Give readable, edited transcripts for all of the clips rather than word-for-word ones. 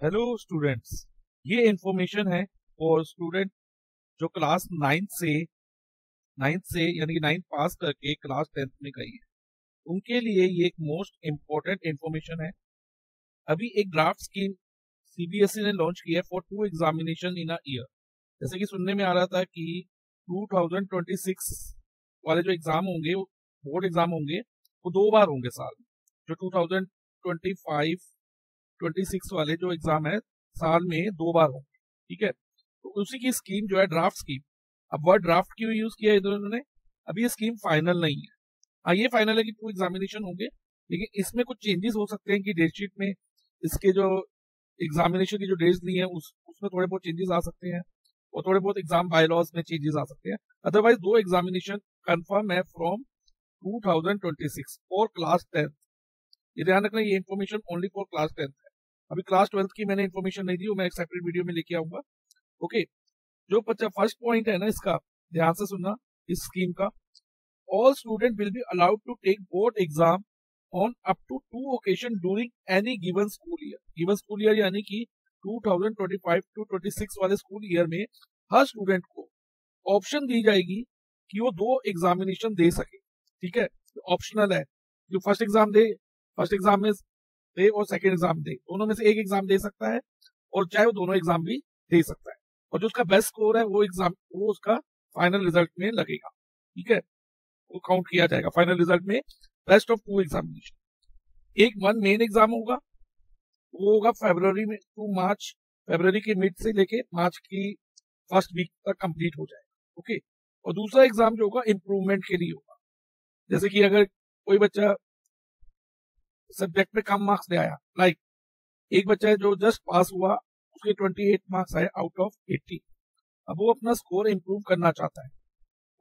Hello students, ये information है for student जो क्लास नाइन्थ से यानी कि 9th पास करके क्लास 10th में गई है। उनके लिए ये एक मोस्ट इम्पोर्टेंट इंफॉर्मेशन है। अभी एक ड्राफ्ट स्कीम सीबीएसई ने लॉन्च किया है for 2 examination in a year. जैसे कि सुनने में आ रहा था कि 2026 वाले जो एग्जाम होंगे, बोर्ड एग्जाम होंगे, वो 2 बार होंगे साल में। जो 2025 26 वाले जो एग्जाम है साल में 2 बार होंगे। ठीक है, तो उसी की स्कीम जो है ड्राफ्ट स्कीम। अब वर्ड ड्राफ्ट क्यों यूज किया है इधर उन्होंने? अभी ये स्कीम फाइनल नहीं है। हाँ, ये फाइनल है कि 2 एग्जामिनेशन होंगे, लेकिन इसमें कुछ चेंजेस हो सकते हैं कि डेट शीट में इसके जो एग्जामिनेशन की जो डेट्स दी है उसमें थोड़े बहुत चेंजेस आ सकते हैं, और थोड़े बहुत एग्जाम बायलॉज में चेंजेस आ सकते हैं। अदरवाइज 2 एग्जामिनेशन कंफर्म है फ्रॉम 2026 फॉर क्लास 10th। ये ध्यान रखना, ये information only for class 10th है। अभी क्लास 12th की मैंने इन्फॉर्मेशन नहीं दी, वो मैं एक सेपरेट वीडियो में लेके आऊंगा। ओके, जो फर्स्ट पॉइंट है ना इसका, ध्यान से सुनना इस स्कीम का। All student will be allowed to take board exam on up to 2 occasion during any given school year. Given school year यानी कि 2025 टू 26 वाले स्कूल ईयर में हर स्टूडेंट को ऑप्शन दी जाएगी कि वो 2 एग्जामिनेशन दे सके। ठीक है, ऑप्शनल है। जो फर्स्ट एग्जाम में दे और सेकेंड एग्जाम दे, दोनों में से एक एग्जाम दे सकता है, और चाहे वो दोनों एग्जाम भी दे सकता है। और जो उसका बेस्ट स्कोर है वो उसका फाइनल रिजल्ट में लगेगा। ठीक है, वो काउंट किया जाएगा फाइनल रिजल्ट में। Best of 2 examination. एक मेन एग्जाम होगा, वो होगा फरवरी में टू मार्च, फरवरी के मिड से लेके मार्च की फर्स्ट वीक तक कंप्लीट हो जाएगा। ओके, और दूसरा एग्जाम जो होगा इम्प्रूवमेंट के लिए होगा। जैसे कि अगर कोई बच्चा सब्जेक्ट में कम मार्क्स ले आया, लाइक एक बच्चा है जो जस्ट पास हुआ, उसके 28 मार्क्स आए आउट ऑफ 80। अब वो अपना स्कोर इंप्रूव करना चाहता है,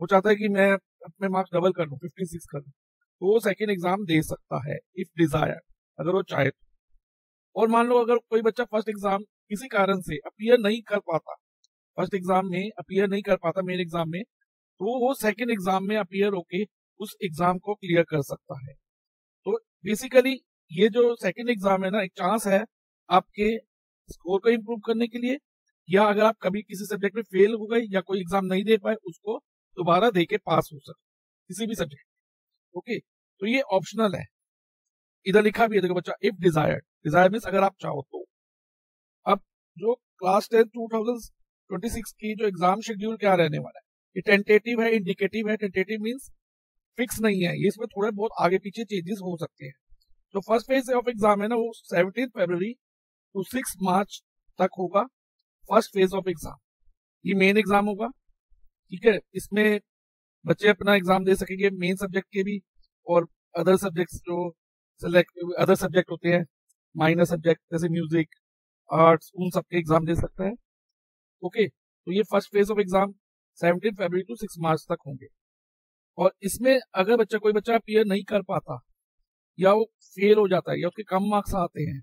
वो चाहता है कि मैं अपने मार्क्स डबल कर लूं, 56 कर लूं, तो वो सेकेंड एग्जाम दे सकता है इफ डिजायर, अगर वो चाहे तो। और मान लो अगर कोई बच्चा फर्स्ट एग्जाम किसी कारण से अपीयर नहीं कर पाता, फर्स्ट एग्जाम में अपीयर नहीं कर पाता मेन एग्जाम में, तो वो सेकेंड एग्जाम में अपीयर होके उस एग्जाम को क्लियर कर सकता है। तो बेसिकली ये जो सेकंड एग्जाम है ना, एक चांस है आपके स्कोर को इंप्रूव करने के लिए, या अगर आप कभी किसी सब्जेक्ट में फेल हो गए या कोई एग्जाम नहीं दे पाए, उसको दोबारा दे के पास हो सके किसी भी सब्जेक्ट। ओके, तो ये ऑप्शनल है। इधर लिखा भी है, देखो बच्चा, इफ डिजायर्ड। डिजायर मीन्स अगर आप चाहो तो। अब जो क्लास 10 2026 की जो एग्जाम शेड्यूल क्या रहने वाला है, ये टेंटेटिव है, इंडिकेटिव है। टेंटेटिव मीन्स फिक्स नहीं है, ये इसमें थोड़े बहुत आगे पीछे चेंजेस हो सकते हैं। जो फर्स्ट फेज ऑफ एग्जाम है ना, वो 17 फरवरी टू 6 मार्च तक होगा। फर्स्ट फेज ऑफ एग्जाम ये मेन एग्जाम होगा। ठीक है, इसमें बच्चे अपना एग्जाम दे सकेंगे मेन सब्जेक्ट के भी, और अदर सब्जेक्ट्स जो अदर सब्जेक्ट होते हैं, माइनर सब्जेक्ट जैसे म्यूजिक, आर्ट्स, उन सबके एग्जाम दे सकता है। ओके, तो ये फर्स्ट फेज ऑफ एग्जाम 17 फरवरी टू 6 मार्च तक होंगे। और इसमें अगर कोई बच्चा अपीयर नहीं कर पाता, या वो फेल हो जाता है, या उसके कम मार्क्स आते हैं,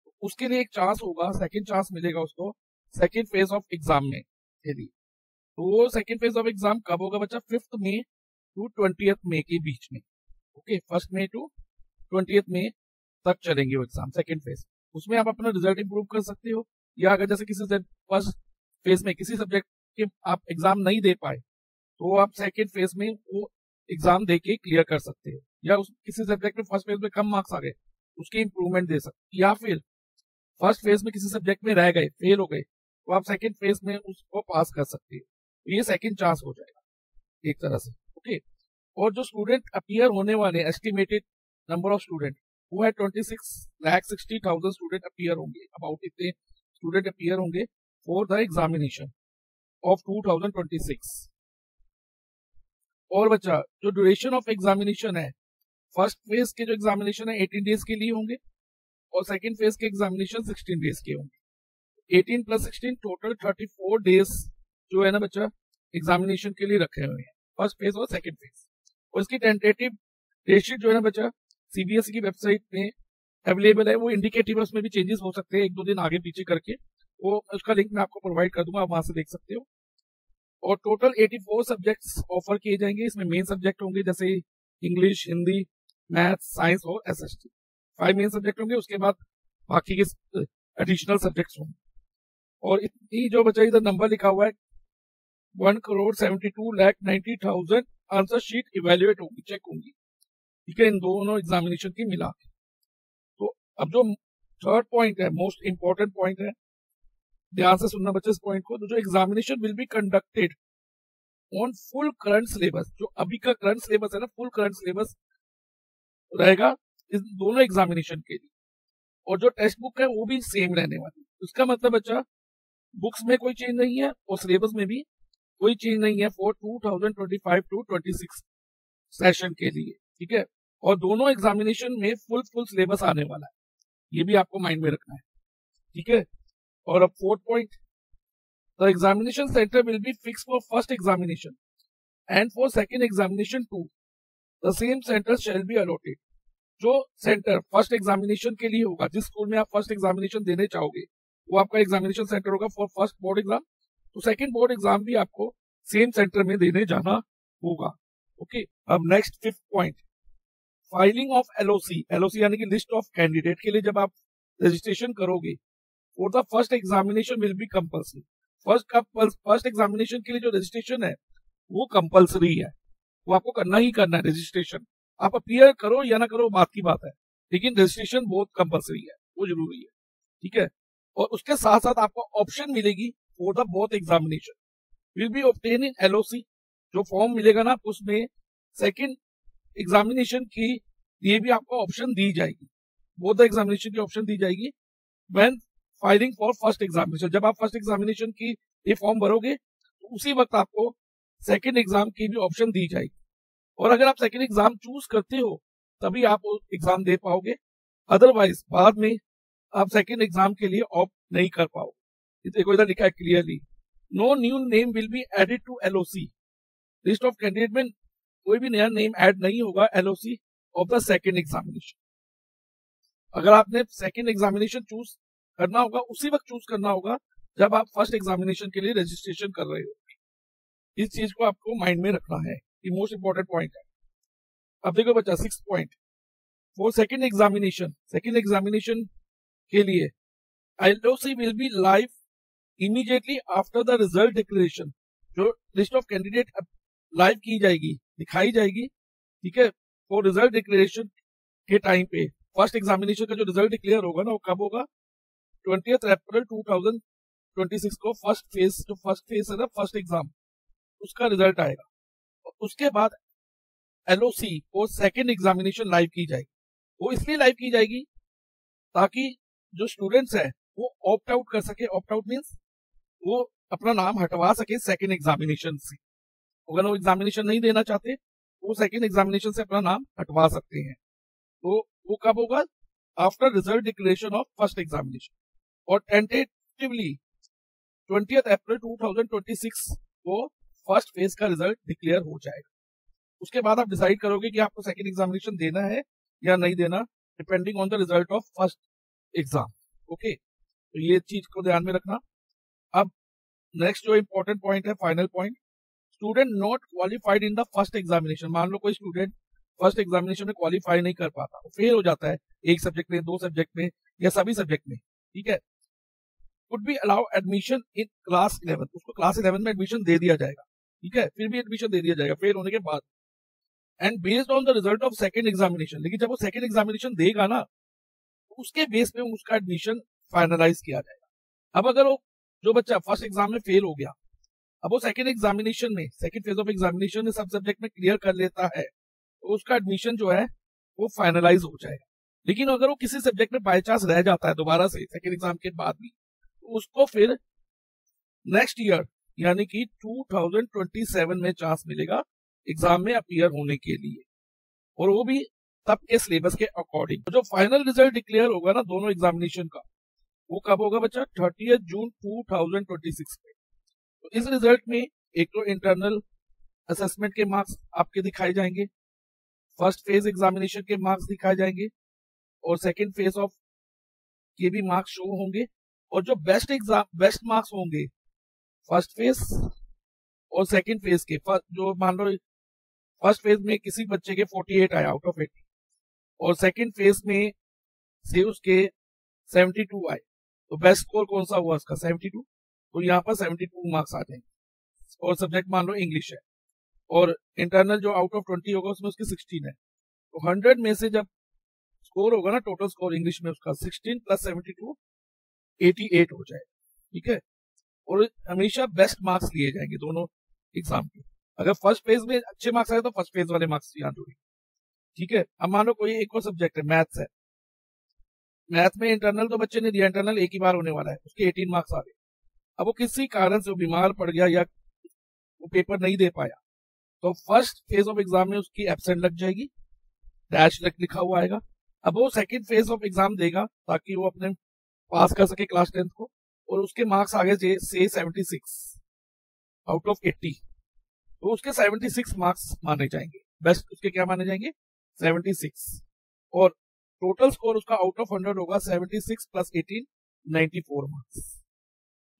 तो उसके लिए एक चांस होगा, सेकंड चांस मिलेगा उसको सेकंड फेज ऑफ एग्जाम में यदि। तो वो सेकंड फेज ऑफ एग्जाम कब होगा बच्चा? 5 मई टू 20 मई के बीच में। ओके, 1 मई टू 20 मई तक चलेंगे वो एग्जाम, सेकंड फेज। उसमें आप अपना रिजल्ट इंप्रूव कर सकते हो, या अगर जैसे किसी फर्स्ट फेज में किसी सब्जेक्ट के आप एग्जाम नहीं दे पाए, तो आप सेकंड फेज में वो एग्जाम दे के क्लियर कर सकते हो। या किसी सब्जेक्ट में फर्स्ट फेज में कम मार्क्स आ गए, उसके इंप्रूवमेंट दे सकते, या फिर फर्स्ट फेज में किसी सब्जेक्ट में रह गए, फेल हो गए, तो आप सेकंड फेज में उसको पास कर सकते हो। तो ये सेकंड चांस हो जाएगा एक तरह से। ओके, और जो स्टूडेंट अपीयर होने वाले, एस्टिमेटेड नंबर ऑफ स्टूडेंट वो है 26,60,000 स्टूडेंट अपीयर होंगे। अबाउट इतने स्टूडेंट अपीयर होंगे फॉर द एग्जामिनेशन ऑफ 2026। और बच्चा, जो ड्यूरेशन ऑफ एग्जामिनेशन है, फर्स्ट फेज के जो एग्जामिनेशन है 18 डेज के लिए होंगे, और सेकंड फेज के एग्जामिनेशन 16 डेज के होंगे। 18 प्लस 16 टोटल 34 डेज जो है ना बच्चा, एग्जामिनेशन के लिए रखे हुए हैं, फर्स्ट फेज और सेकंड फेज। और इसकी टेंटेटिव डेट शीट जो है ना बच्चा, सीबीएसई की वेबसाइट में अवेलेबल है। वो इंडिकेटिव है, उसमें भी चेंजेस हो सकते हैं 1-2 दिन आगे पीछे करके, वो उसका लिंक मैं आपको प्रोवाइड कर दूंगा, आप वहां से देख सकते हो। और टोटल 84 सब्जेक्ट्स ऑफर किए जाएंगे। इसमें मेन सब्जेक्ट होंगे जैसे इंग्लिश, हिंदी, मैथ, साइंस और एसएसटी, 5 मेन सब्जेक्ट होंगे। उसके बाद बाकी के एडिशनल सब्जेक्ट्स होंगे। और इतनी जो बचा इधर नंबर लिखा हुआ है 1,72,90,000 आंसर शीट इवेल्युएट होगी, चेक होंगी, ठीक है, इन दोनों एग्जामिनेशन की मिला के। तो अब जो थर्ड पॉइंट है, मोस्ट इंपॉर्टेंट पॉइंट है, ध्यान से सुनना बच्चे इस पॉइंट को। तो जो examination will be conducted on full current syllabus, जो अभी का करंट सिलेबस है ना, फुल करंट सिलेबस रहेगा इस दोनों एग्जामिनेशन के लिए। और जो टेक्स्ट बुक है वो भी सेम रहने वाली। उसका मतलब बच्चा बुक्स में कोई चेंज नहीं है और सिलेबस में भी कोई चेंज नहीं है फॉर 2025 टू 26 सेशन के लिए, ठीक है। और दोनों एग्जामिनेशन में फुल सिलेबस आने वाला है, ये भी आपको माइंड में रखना है, ठीक है। और अब fourth point, the examination centre will be fix for first examination and for second examination to the same centre shall be allotted. जो सेंटर फर्स्ट एग्जामिनेशन के लिए होगा, जिस स्कूल में आप फर्स्ट एग्जामिनेशन देने चाहोगे, वो आपका एग्जामिनेशन सेंटर होगा फॉर फर्स्ट बोर्ड एग्जाम। तो सेकंड बोर्ड एग्जाम भी आपको सेम सेंटर में देने जाना होगा, ओके। अब next fifth point, filing of LOC. LOC यानी कि लिस्ट ऑफ कैंडिडेट के लिए जब आप रजिस्ट्रेशन करोगे for the first examination will be compulsory. First examination के लिए जो रजिस्ट्रेशन है वो कंपल्सरी है, वो आपको करना ही करना है रजिस्ट्रेशन। आप अपीयर करो या ना करो बात की बात है, लेकिन रजिस्ट्रेशन बहुत कंपल्सरी है, वो जरूरी है, ठीक है। और उसके साथ साथ आपको ऑप्शन मिलेगी for the both examination will be obtain in LOC. जो फॉर्म मिलेगा ना उसमें सेकंड एग्जामिनेशन की ये भी आपको ऑप्शन दी जाएगी, बोथ द एग्जामिनेशन की ऑप्शन दी जाएगी when filing for first examination. जब आप फर्स्ट एग्जामिनेशन की ये फॉर्म भरोगे तो उसी वक्त आपको सेकंड एग्जाम की भी ऑप्शन दी जाएगी। और अगर आप सेकंड एग्जाम चूज करते हो तभी आप एग्जाम दे पाओगे, अदरवाइज बाद में आप सेकंड एग्जाम के लिए ऑप्ट नहीं कर पाओगे। देखो इधर लिखा है clearly, no new name will be added to LOC. List of candidate में कोई भी नया नेम ऐड नहीं होगा LOC of the second examination. अगर आपने सेकंड एग्जामिनेशन चूज करना होगा उसी वक्त चूज करना होगा जब आप फर्स्ट एग्जामिनेशन के लिए रजिस्ट्रेशन कर रहे हो। इस चीज को आपको माइंड में रखना है, ये मोस्ट इंपॉर्टेंट पॉइंट है। अब देखो बच्चा six point, for second examination के लिए LOC will be live immediately after the result declaration. जो लिस्ट ऑफ कैंडिडेट लाइव की जाएगी, दिखाई जाएगी, ठीक है, फॉर रिजल्ट डिक्लेरेशन के टाइम पे। फर्स्ट एग्जामिनेशन का जो रिजल्ट डिक्लेयर होगा ना वो कब होगा, 20 अप्रैल 2026 को फर्स्ट फेज है ना, फर्स्ट एग्जाम, उसका रिजल्ट आएगा। और उसके बाद एलओसी और सेकंड एग्जामिनेशन लाइव की जाएगी। वो इसलिए लाइव की जाएगी ताकि जो स्टूडेंट्स है वो ऑप्ट आउट कर सके। ऑप्ट आउट मीन्स वो अपना नाम हटवा सके सेकंड एग्जामिनेशन से। अगर वो एग्जामिनेशन नहीं देना चाहते वो सेकंड एग्जामिनेशन से अपना नाम हटवा सकते हैं। तो वो कब होगा, after result declaration of first examination. और टेंटेटिवली 20 अप्रैल 2026 को फर्स्ट फेज का रिजल्ट डिक्लेयर हो जाएगा। उसके बाद आप डिसाइड करोगे कि आपको सेकंड एग्जामिनेशन देना है या नहीं देना, depending on the result of first exam, okay. तो ये चीज को ध्यान में रखना। अब नेक्स्ट जो इंपॉर्टेंट पॉइंट है, final point, student not qualified in the first examination. मान लो कोई स्टूडेंट फर्स्ट एग्जामिनेशन में क्वालिफाई नहीं कर पाता, फेल हो जाता है एक सब्जेक्ट में, दो सब्जेक्ट में या सभी सब्जेक्ट में, ठीक है, could be allow admission in class 11। उसको क्लास 11 में एडमिशन दे दिया जाएगा, ठीक है, फिर भी एडमिशन दे दिया जाएगा फेल होने के बाद। And based on the result of second examination, लेकिन जब वो सेकंड एग्जामिनेशन देगा ना उसके बेस पे उसका एडमिशन फाइनलाइज किया जाएगा। अब अगर वो जो बच्चा फर्स्ट एग्जाम में फेल हो गया, अब वो सेकंड एग्जामिनेशन में, सेकंड फेज ऑफ एग्जामिनेशन में सब सब्जेक्ट में क्लियर कर लेता है तो उसका एडमिशन जो है वो फाइनलाइज हो जाएगा। लेकिन अगर वो किसी सब्जेक्ट में बाय चांस रह जाता है दोबारा से सेकंड एग्जाम के बाद भी, तो उसको फिर नेक्स्ट ईयर यानी कि 2027 में चांस मिलेगा एग्जाम में अपीयर होने के लिए, और वो भी तब के सिलेबस के अकॉर्डिंग। जो फाइनल रिजल्ट डिक्लेयर होगा ना दोनों एग्जामिनेशन का, वो कब होगा बच्चा, 30 जून 2026 में। तो इस रिजल्ट में एक तो इंटरनल असेसमेंट के मार्क्स आपके दिखाए जाएंगे, फर्स्ट फेज एग्जामिनेशन के मार्क्स दिखाए जाएंगे, और सेकंड फेज ऑफ के भी मार्क्स शो होंगे। और जो बेस्ट मार्क्स होंगे फर्स्ट फेज और सेकंड फेज के, जो मान लो फर्स्ट फेज में किसी बच्चे के 48 आए आउट ऑफ 80 और सेकंड फेज में से उसके 72 आए, तो बेस्ट स्कोर कौन सा हुआ उसका 72, तो यहाँ पर 72 मार्क्स आ जाएंगे। और सब्जेक्ट मान लो इंग्लिश है, और इंटरनल जो आउट ऑफ 20 होगा उसमें उसकी 16 है, तो 100 में से जब स्कोर होगा ना, टोटल स्कोर इंग्लिश में उसका 16 + 72 88 हो जाए, ठीक है। और हमेशा बेस्ट मार्क्स लिए जाएंगे दोनों एग्जाम के। अगर फर्स्ट फेज में अच्छे मार्क्स आए तो फर्स्ट फेज वाले मार्क्स यहाँ जोड़िए, ठीक है। अब मान लो कोई एक और सब्जेक्ट है, मैथ्स है, मैथ में इंटरनल तो बच्चे ने दिया, इंटरनल एक ही बार होने वाला है, उसके 18 मार्क्स आ गए। अब वो किसी कारण से बीमार पड़ गया या वो पेपर नहीं दे पाया, तो फर्स्ट फेज ऑफ एग्जाम में उसकी एब्सेंट लग जाएगी, डैश लिखा हुआ आएगा। अब वो सेकंड फेज ऑफ एग्जाम देगा ताकि वो अपने पास कर सके क्लास 10 को, और उसके मार्क्स आगे से 76 आउट ऑफ 80, तो उसके 76 मार्क्स माने जाएंगे, बेस्ट उसके क्या माने जाएंगे 76, और टोटल स्कोर उसका आउट ऑफ 100 होगा 76 + 18 94 मार्क्स।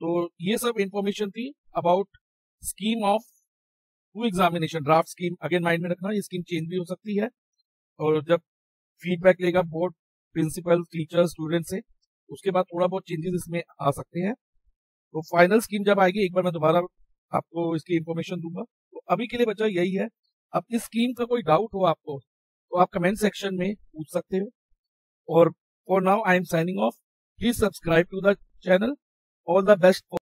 तो ये सब इंफॉर्मेशन थी about scheme of two examination, draft scheme. Again mind में रखना, ये स्कीम चेंज भी हो सकती है, और जब फीडबैक लेगा बोर्ड, प्रिंसिपल, टीचर, स्टूडेंट से, उसके बाद थोड़ा बहुत चेंजेस इसमें आ सकते हैं। तो फाइनल स्कीम जब आएगी एक बार मैं दोबारा आपको इसकी इंफॉर्मेशन दूंगा। तो अभी के लिए बच्चा यही है। अब इस स्कीम का कोई डाउट हो आपको तो आप कमेंट सेक्शन में पूछ सकते हो, और for now I am signing off. Please subscribe to the channel. All the best.